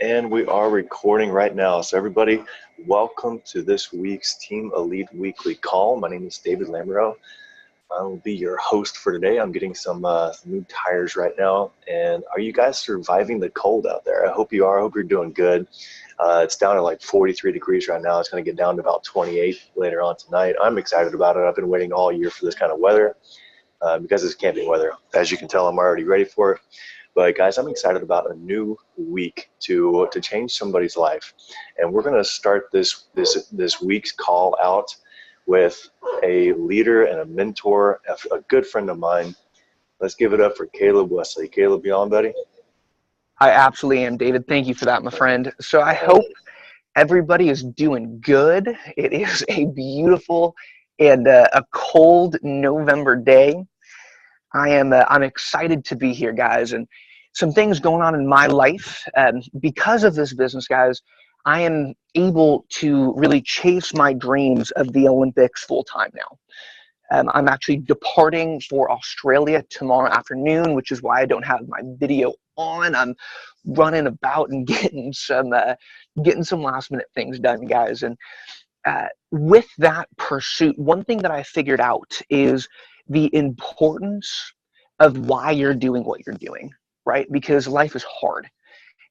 And we are recording right now. So everybody, welcome to this week's Team Elite Weekly Call. My name is David Lamoureux. I will be your host for today. I'm getting some new tires right now. And are you guys surviving the cold out there? I hope you are. I hope you're doing good. It's down to like 43 degrees right now. It's going to get down to about 28 later on tonight. I'm excited about it. I've been waiting all year for this kind of weather because it's camping weather. As you can tell, I'm already ready for it. But guys, I'm excited about a new week to change somebody's life, and we're going to start this week's call out with a leader and a mentor, a good friend of mine. Let's give it up for Caleb Wesley. Caleb, you on, buddy? I absolutely am, David. Thank you for that, my friend. So I hope everybody is doing good. It is a beautiful and a cold November day. I'm excited to be here, guys, and some things going on in my life. Because of this business, guys, I am able to really chase my dreams of the Olympics full time now. I'm actually departing for Australia tomorrow afternoon, which is why I don't have my video on. I'm running about and getting some last minute things done, guys. And with that pursuit, one thing that I figured out is the importance of why you're doing what you're doing, right? Because life is hard.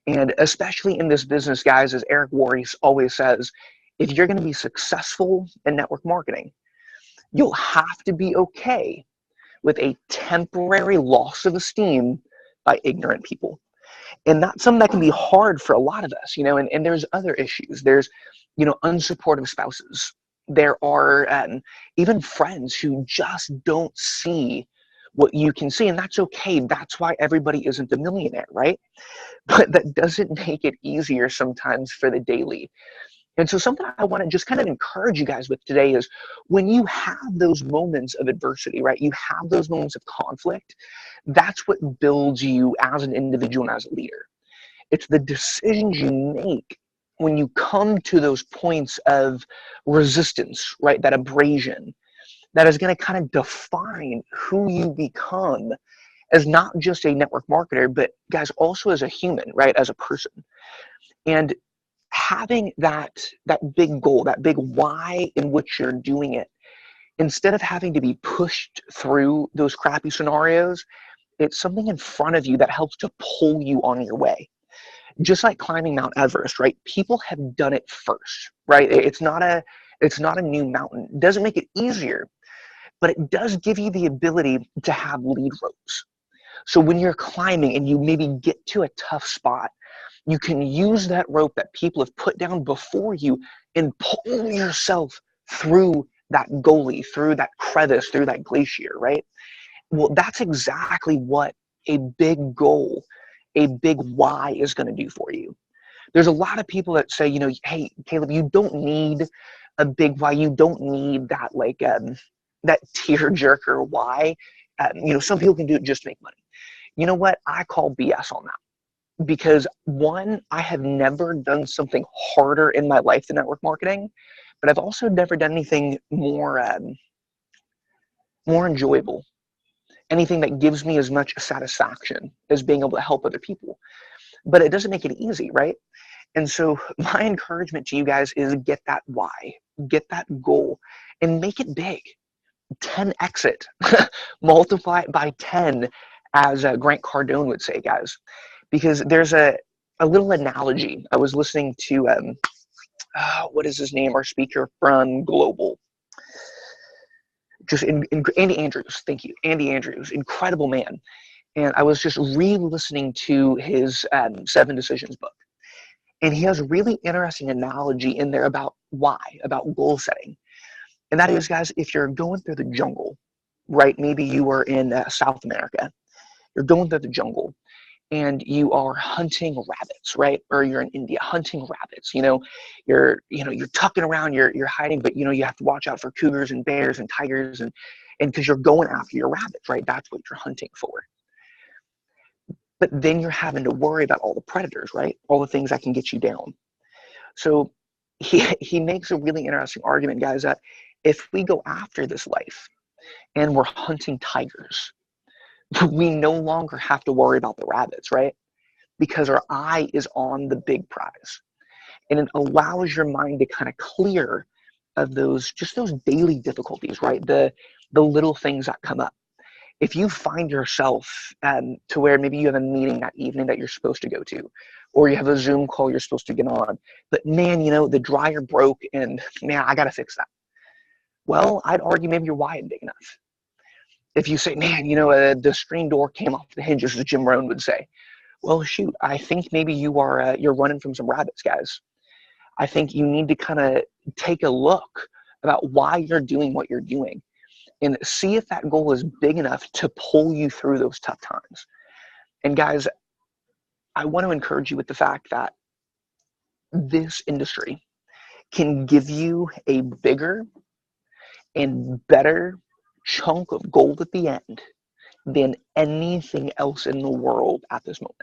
And especially in this business, guys, as Eric Worre always says, if you're going to be successful in network marketing, you'll have to be okay with a temporary loss of esteem by ignorant people. And that's something that can be hard for a lot of us, and there's other issues. There's, unsupportive spouses. There are even friends who just don't see what you can see, and that's okay. That's why everybody isn't a millionaire, right? But that doesn't make it easier sometimes for the daily. And so something I want to just kind of encourage you guys with today is when you have those moments of adversity, right? You have those moments of conflict. That's what builds you as an individual and as a leader. It's the decisions you make when you come to those points of resistance, right? That abrasion that is going to kind of define who you become as not just a network marketer, but guys, also as a human, right? As a person. And having that big goal, that big why in which you're doing it, instead of having to be pushed through those crappy scenarios, it's something in front of you that helps to pull you on your way. Just like climbing Mount Everest, right? People have done it first, right? It's not a new mountain. It doesn't make it easier, but it does give you the ability to have lead ropes. So when you're climbing and you maybe get to a tough spot, you can use that rope that people have put down before you and pull yourself through that gully, through that crevice, through that glacier, right? Well, that's exactly what a big goal, a big why is going to do for you. There's a lot of people that say, hey, Caleb, you don't need a big why. You don't need that that tear-jerker why. Some people can do it just to make money. You know what? I call BS on that. Because one, I have never done something harder in my life than network marketing, but I've also never done anything more enjoyable, anything that gives me as much satisfaction as being able to help other people. But it doesn't make it easy, right? And so my encouragement to you guys is get that why, get that goal, and make it big. 10x it, multiply it by 10, as Grant Cardone would say, guys. Because there's a little analogy. I was listening to, what is his name? Our speaker from Global. Andy Andrews. Thank you. Andy Andrews. Incredible man. And I was just re-listening to his 7 Decisions book. And he has a really interesting analogy in there about why, about goal setting. And that is, guys, if you're going through the jungle, right? Maybe you are in South America. You're going through the jungle. And you are hunting rabbits, right? Or you're in India hunting rabbits. You're tucking around, you're hiding, but you have to watch out for cougars and bears and tigers, and because you're going after your rabbits, right? That's what you're hunting for. But then you're having to worry about all the predators, right? All the things that can get you down. So he makes a really interesting argument, guys, that if we go after this life and we're hunting tigers, we no longer have to worry about the rabbits, right? because our eye is on the big prize. And it allows your mind to kind of clear of those daily difficulties, right? The little things that come up. If you find yourself to where maybe you have a meeting that evening that you're supposed to go to, or you have a Zoom call you're supposed to get on, but man, the dryer broke and man, I got to fix that. Well, I'd argue maybe your why isn't big enough. If you say, man, the screen door came off the hinges, as Jim Rohn would say. Well, shoot, I think maybe you're running from some rabbits, guys. I think you need to kind of take a look about why you're doing what you're doing and see if that goal is big enough to pull you through those tough times. And guys, I want to encourage you with the fact that this industry can give you a bigger and better chunk of gold at the end than anything else in the world at this moment.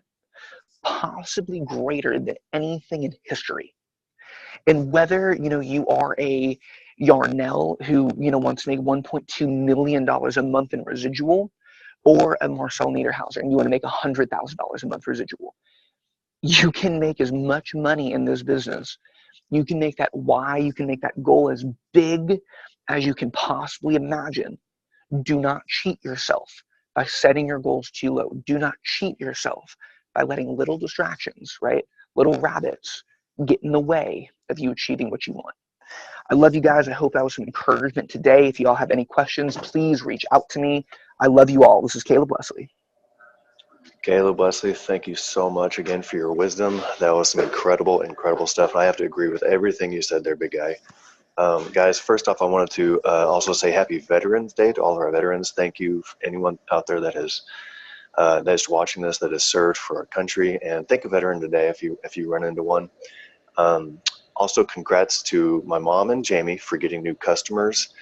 Possibly greater than anything in history. And whether, you are a Yarnell who, wants to make $1.2 million a month in residual, or a Marcel Niederhauser and you want to make $100,000 a month residual, you can make as much money in this business. You can make that why, you can make that goal as big as you can possibly imagine. Do not cheat yourself by setting your goals too low. Do not cheat yourself by letting little distractions, right? Little rabbits get in the way of you achieving what you want. I love you guys. I hope that was some encouragement today. If you all have any questions, please reach out to me. I love you all. This is Caleb Wesley. Caleb Wesley, thank you so much again for your wisdom. That was some incredible stuff. And I have to agree with everything you said there, big guy. Guys, first off, I wanted to also say Happy Veterans Day to all of our veterans. Thank you, anyone out there that is watching this, that has served for our country, and thank a veteran today if you run into one. Also, congrats to my mom and Jamie for getting new customers.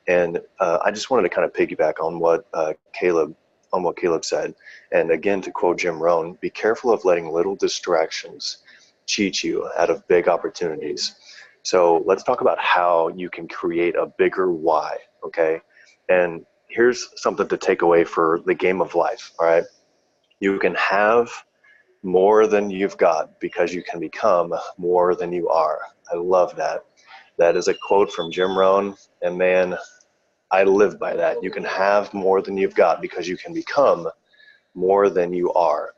And I just wanted to kind of piggyback on what Caleb said. And again, to quote Jim Rohn, be careful of letting little distractions cheat you out of big opportunities. So let's talk about how you can create a bigger why, okay? And here's something to take away for the game of life, all right? You can have more than you've got because you can become more than you are. I love that. That is a quote from Jim Rohn, and man, I live by that. You can have more than you've got because you can become more than you are.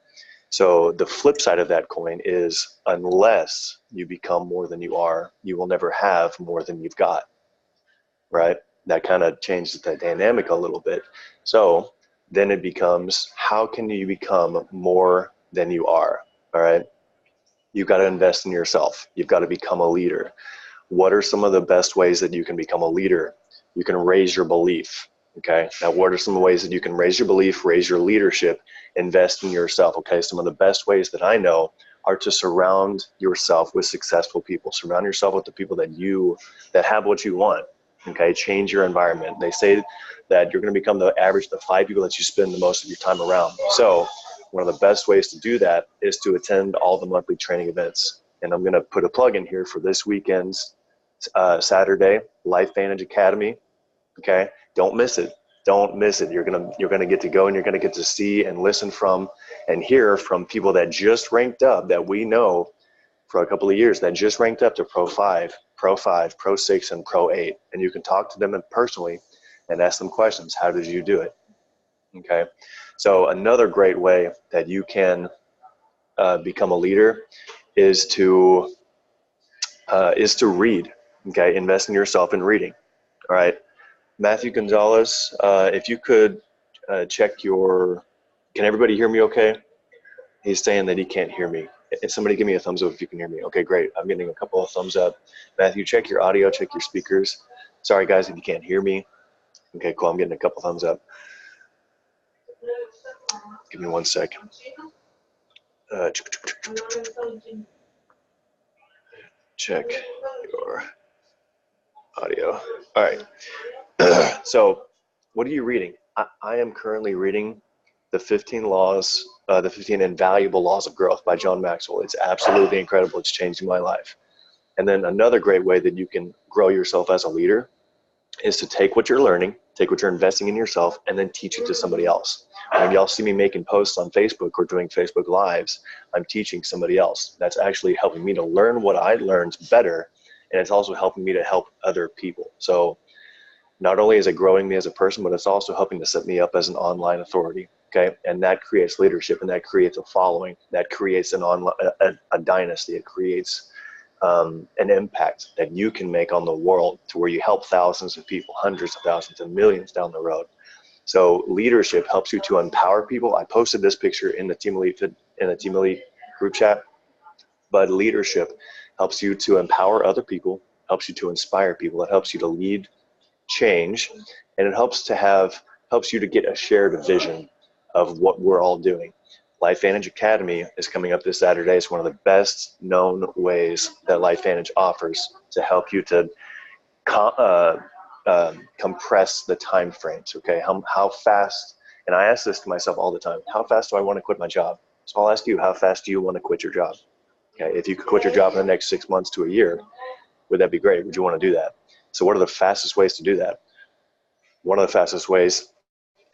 So the flip side of that coin is unless you become more than you are, you will never have more than you've got, right? That kind of changes the dynamic a little bit. So then it becomes, how can you become more than you are, all right? You've got to invest in yourself. You've got to become a leader. What are some of the best ways that you can become a leader? You can raise your belief, okay? Now, what are some ways that you can raise your belief, raise your leadership, invest in yourself, okay? Some of the best ways that I know are to surround yourself with successful people. Surround yourself with the people that have what you want, okay? Change your environment. They say that you're going to become the 5 people that you spend the most of your time around. So one of the best ways to do that is to attend all the monthly training events. And I'm going to put a plug in here for this weekend's Saturday, LifeVantage Academy. Okay, don't miss it. Don't miss it. You're gonna get to go, and you're gonna get to see and listen from and hear from people that just ranked up, that we know for a couple of years, that just ranked up to Pro 5, Pro 6, and Pro 8. And you can talk to them personally and ask them questions. How did you do it? Okay. So another great way that you can become a leader is to read. Okay, invest in yourself in reading. All right, Matthew Gonzalez, if you could check your, can everybody hear me okay? He's saying that he can't hear me. If somebody give me a thumbs up if you can hear me. Okay, great. I'm getting a couple of thumbs up. Matthew, check your audio, check your speakers. Sorry guys if you can't hear me. Okay, cool, I'm getting a couple thumbs up. Give me 1 second. Check your audio. All right. So what are you reading? I am currently reading the 15 Invaluable Laws of Growth by John Maxwell. It's absolutely incredible. It's changing my life. And then another great way that you can grow yourself as a leader is to take what you're learning, take what you're investing in yourself, and then teach it to somebody else. When y'all see me making posts on Facebook or doing Facebook Lives, I'm teaching somebody else. That's actually helping me to learn what I learned better, and it's also helping me to help other people. So not only is it growing me as a person, but it's also helping to set me up as an online authority. Okay, and that creates leadership, and that creates a following, that creates a dynasty. It creates an impact that you can make on the world, to where you help thousands of people, hundreds of thousands, and millions down the road. So leadership helps you to empower people. I posted this picture in the Team Elite group chat, but leadership helps you to empower other people, helps you to inspire people. It helps you to lead change, and it helps you to get a shared vision of what we're all doing. LifeVantage Academy is coming up this Saturday. It's one of the best known ways that LifeVantage offers to help you to compress the time frames. Okay, how fast, and I ask this to myself all the time, how fast do I want to quit my job? So I'll ask you, how fast do you want to quit your job? Okay, if you could quit your job in the next 6 months to a year, would that be great? Would you want to do that? So what are the fastest ways to do that? One of the fastest ways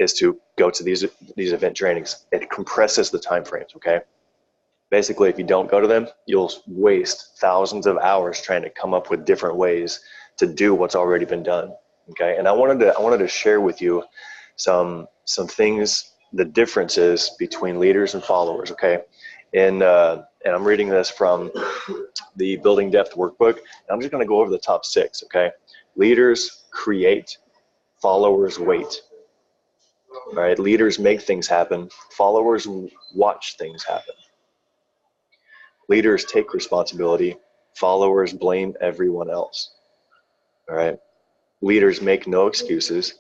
is to go to these event trainings. It compresses the time frames, okay? Basically, if you don't go to them, you'll waste thousands of hours trying to come up with different ways to do what's already been done, okay? And I wanted to share with you some things, the differences between leaders and followers, okay? And I'm reading this from the Building Depth workbook. And I'm just going to go over the top 6, okay? Leaders create, followers wait. All right, leaders make things happen. Followers watch things happen. Leaders take responsibility. Followers blame everyone else. All right, leaders make no excuses.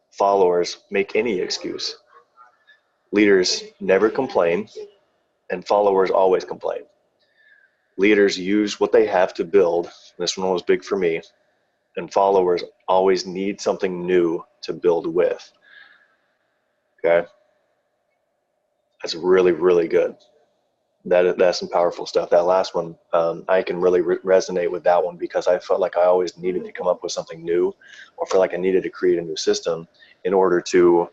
Followers make any excuse. Leaders never complain, and followers always complain. Leaders use what they have to build. This one was big for me. And followers always need something new to build with. Okay, that's really, really good. That's some powerful stuff. That last one, I can really resonate with that one, because I felt like I always needed to come up with something new, or feel like I needed to create a new system in order to,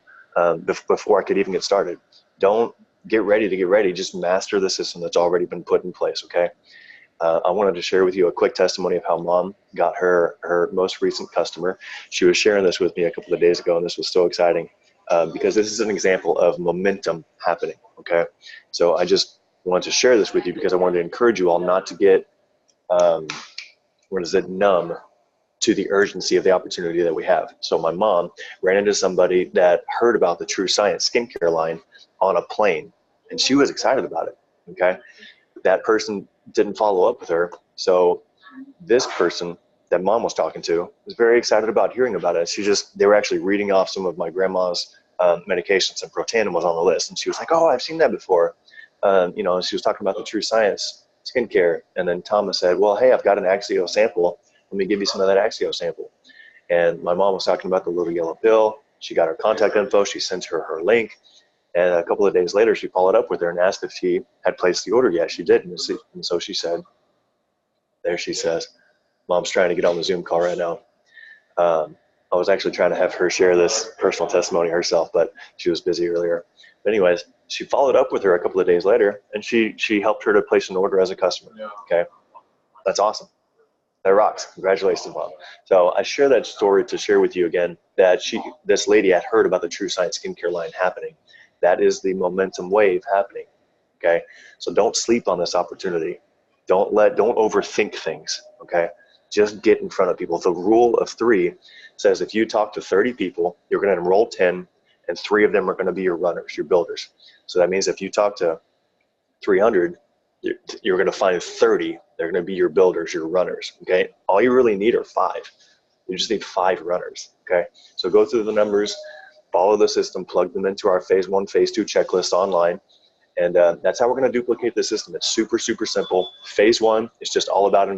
before I could even get started. Don't get ready, just master the system that's already been put in place, okay? I wanted to share with you a quick testimony of how Mom got her most recent customer. She was sharing this with me a couple of days ago, and this was so exciting. Because this is an example of momentum happening, okay? So I just wanted to share this with you, because I wanted to encourage you all not to get, numb to the urgency of the opportunity that we have. So my mom ran into somebody that heard about the True Science skincare line on a plane, and she was excited about it, okay? That person didn't follow up with her, so this person that Mom was talking to was very excited about hearing about it. They were actually reading off some of my grandma's medications, and Protandim was on the list, and she was like, "Oh, I've seen that before." She was talking about the True Science skincare, and then Thomas said, "Well, hey, I've got an Axio sample. Let me give you some of that Axio sample." And my mom was talking about the little yellow pill. She got her contact info. She sent her link. And a couple of days later, she followed up with her and asked if she had placed the order yet. She did. And so she said, there she says, "Mom's trying to get on the Zoom call right now." I was actually trying to have her share this personal testimony herself, but she was busy earlier. But anyways, she followed up with her a couple of days later, and she helped her to place an order as a customer. Okay, that's awesome. That rocks. Congratulations, Mom. So I share that story to share with you again that this lady had heard about the True Science skincare line happening. That is the momentum wave happening. Okay, so don't sleep on this opportunity. Don't overthink things. Okay, just get in front of people. The rule of 3 says if you talk to 30 people, you're going to enroll 10, and 3 of them are going to be your runners, your builders. So that means if you talk to 300, you're going to find 30. They're going to be your builders, your runners. Okay, all you really need are 5. You just need 5 runners. Okay, so go through the numbers, follow the system, plug them into our phase 1, phase 2 checklist online. And that's how we're going to duplicate the system. It's super, super simple. Phase 1 is just all about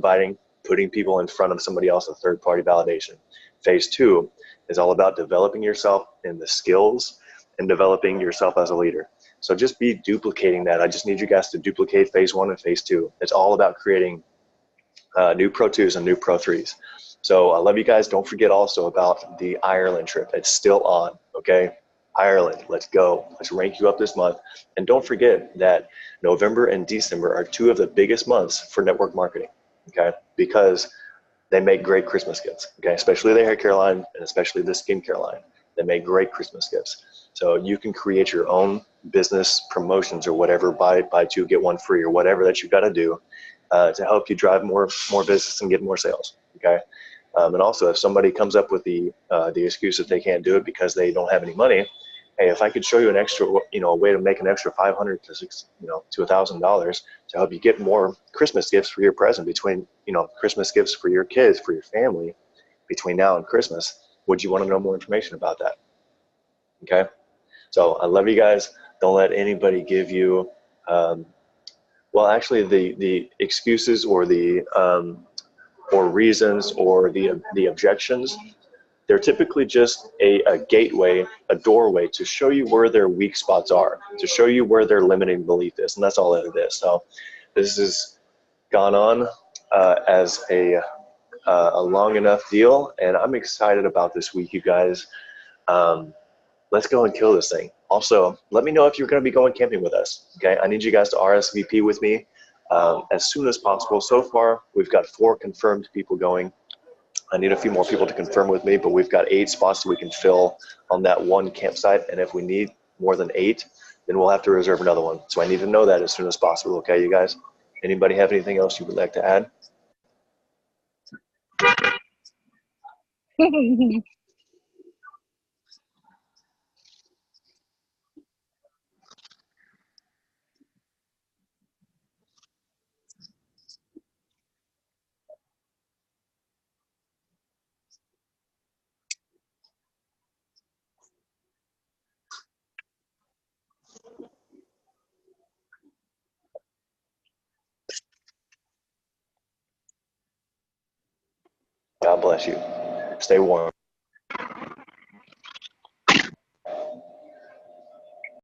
putting people in front of somebody else, a third-party validation. Phase 2 is all about developing yourself in the skills and developing yourself as a leader. So just be duplicating that. I just need you guys to duplicate phase 1 and phase 2. It's all about creating new Pro 2s and new Pro 3s. So I love you guys. Don't forget also about the Ireland trip. It's still on, okay? Ireland, let's go. Let's rank you up this month. And don't forget that November and December are two of the biggest months for network marketing, okay? Because they make great Christmas gifts, okay? Especially the hair care line and especially the skincare line. They make great Christmas gifts. So you can create your own business promotions or whatever, buy two, get one free or whatever that you got to do to help you drive more business and get more sales, okay? And also, if somebody comes up with the excuse that they can't do it because they don't have any money, hey, if I could show you an extra, a way to make an extra $500 to $1,000 to help you get more Christmas gifts for your present between, Christmas gifts for your kids, for your family, between now and Christmas, would you want to know more information about that? Okay. So I love you guys. Don't let anybody give you, actually the excuses or the or reasons or the objections. They're typically just a gateway, a doorway to show you where their weak spots are, to show you where their limiting belief is, and that's all that it is. So this has gone on as a long enough deal, and I'm excited about this week, you guys. Let's go and kill this thing. Also, let me know if you're going to be going camping with us. Okay, I need you guys to RSVP with me as soon as possible. So far, we've got 4 confirmed people going. I need a few more people to confirm with me, but we've got 8 spots that we can fill on that one campsite. And if we need more than 8, then we'll have to reserve another one. So I need to know that as soon as possible. Okay, you guys? Anybody have anything else you would like to add? God bless you. Stay warm.